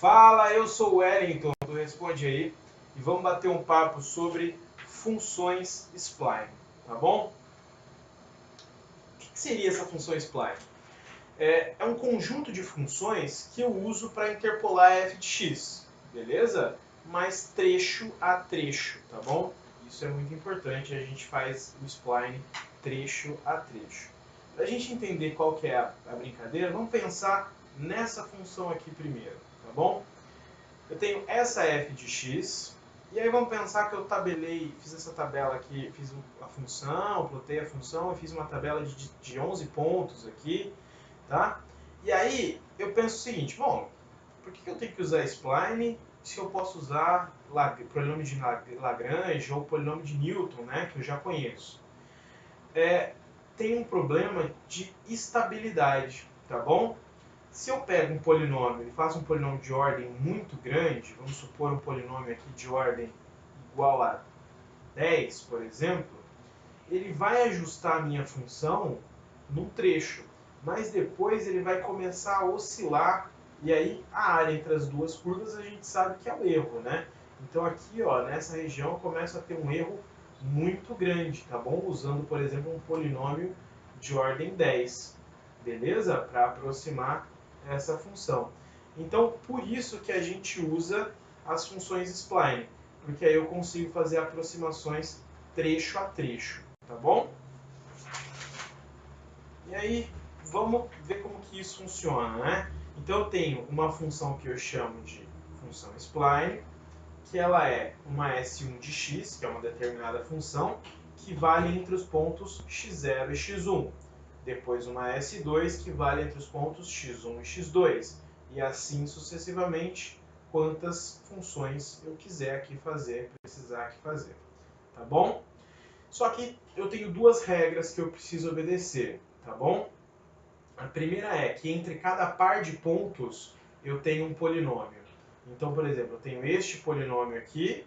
Fala, eu sou o Wellington do Responde Aí e vamos bater um papo sobre funções spline, tá bom? O que seria essa função spline? É um conjunto de funções que eu uso para interpolar f de x, beleza? Mas trecho a trecho, tá bom? Isso é muito importante, a gente faz o spline trecho a trecho. Para a gente entender qual que é a brincadeira, vamos pensar nessa função aqui primeiro, tá bom? Eu tenho essa f de x, e aí vamos pensar que eu tabelei, fiz essa tabela aqui, fiz a função, plotei a função e fiz uma tabela de 11 pontos aqui, tá? E aí eu penso o seguinte, bom, por que eu tenho que usar spline se eu posso usar polinômio de Lagrange ou polinômio de Newton, né, que eu já conheço? Tem um problema de estabilidade, tá bom? Se eu pego um polinômio e faço um polinômio de ordem muito grande, vamos supor um polinômio aqui de ordem igual a 10, por exemplo, ele vai ajustar a minha função num trecho, mas depois ele vai começar a oscilar, e aí a área entre as duas curvas a gente sabe que é o erro, né? Então aqui, ó, nessa região eu começo a ter um erro muito grande, tá bom? Usando, por exemplo, um polinômio de ordem 10, beleza? Para aproximar essa função. Então, por isso que a gente usa as funções spline, porque aí eu consigo fazer aproximações trecho a trecho, tá bom? E aí, vamos ver como que isso funciona, né? Então, eu tenho uma função que eu chamo de função spline, que ela é uma S1 de x, que é uma determinada função, que vale entre os pontos x0 e x1. Depois uma S2, que vale entre os pontos x1 e x2. E assim sucessivamente, quantas funções eu quiser aqui fazer, precisar aqui fazer. Tá bom? Só que eu tenho duas regras que eu preciso obedecer, tá bom? A primeira é que entre cada par de pontos eu tenho um polinômio. Então, por exemplo, eu tenho este polinômio aqui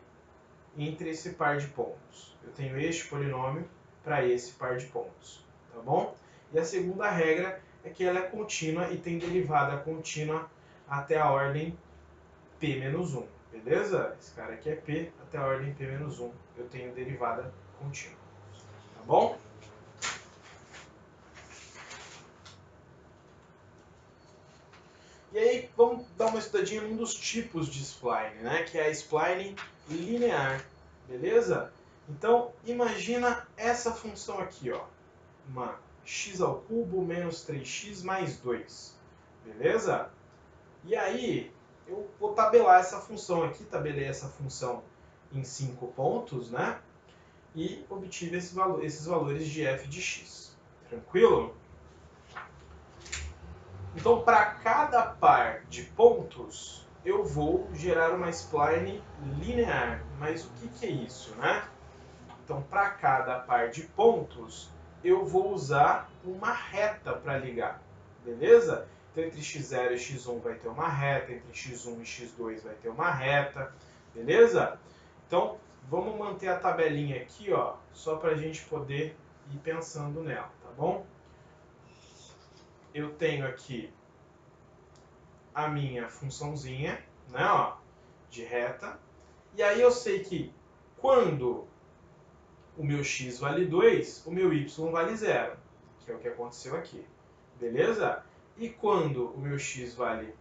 entre esse par de pontos. Eu tenho este polinômio para esse par de pontos, tá bom? E a segunda regra é que ela é contínua e tem derivada contínua até a ordem p-1, beleza? Esse cara aqui é p, até a ordem p-1 eu tenho derivada contínua, tá bom? E aí, vamos dar uma estudadinha num dos tipos de spline, né? Que é a spline linear, beleza? Então, imagina essa função aqui, ó. Uma x ao cubo menos 3x mais 2, beleza? E aí, eu vou tabelar essa função aqui, tabelei essa função em 5 pontos, né? E obtive esses valores de f de x. Tranquilo? Então, para cada par de pontos, eu vou gerar uma spline linear. Mas o que é isso, né? Então, para cada par de pontos, eu vou usar uma reta para ligar, beleza? Então, entre x0 e x1 vai ter uma reta, entre x1 e x2 vai ter uma reta, beleza? Então, vamos manter a tabelinha aqui, ó, só para a gente poder ir pensando nela, tá bom? Eu tenho aqui a minha funçãozinha, né, ó, de reta, e aí eu sei que quando o meu x vale 2, o meu y vale 0, que é o que aconteceu aqui, beleza? E quando o meu x vale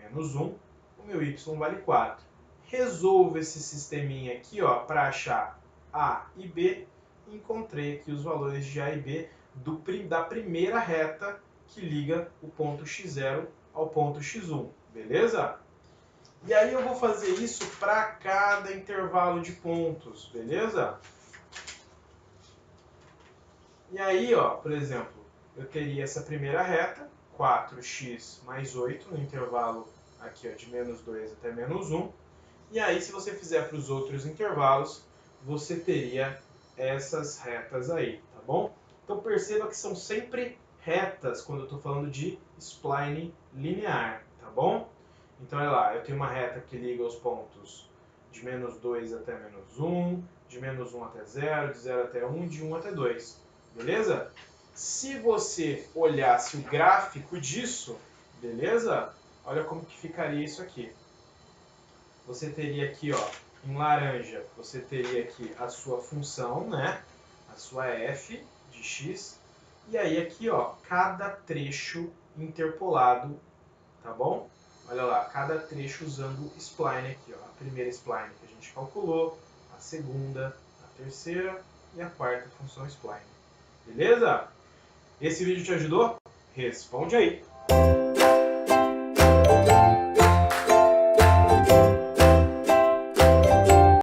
menos 1, o meu y vale 4. Resolvo esse sisteminha aqui para achar A e B, e encontrei aqui os valores de A e B da primeira reta que liga o ponto x0 ao ponto x1, beleza? E aí eu vou fazer isso para cada intervalo de pontos, beleza? E aí, ó, por exemplo, eu teria essa primeira reta, 4x mais 8, no intervalo aqui ó, de menos 2 até menos 1. E aí, se você fizer para os outros intervalos, você teria essas retas aí, tá bom? Então perceba que são sempre retas quando eu estou falando de spline linear, tá bom? Então, olha lá, eu tenho uma reta que liga os pontos de menos 2 até menos 1, de menos 1 até 0, de 0 até 1, de 1 até 2. Beleza? Se você olhasse o gráfico disso, beleza? Olha como que ficaria isso aqui. você teria aqui, ó, em laranja, você teria aqui a sua função, né? A sua f de x. E aí aqui, ó, cada trecho interpolado, tá bom? Olha lá, cada trecho usando o spline aqui, ó. A primeira spline que a gente calculou, a segunda, a terceira e a quarta função spline. Beleza? Esse vídeo te ajudou? Responde aí!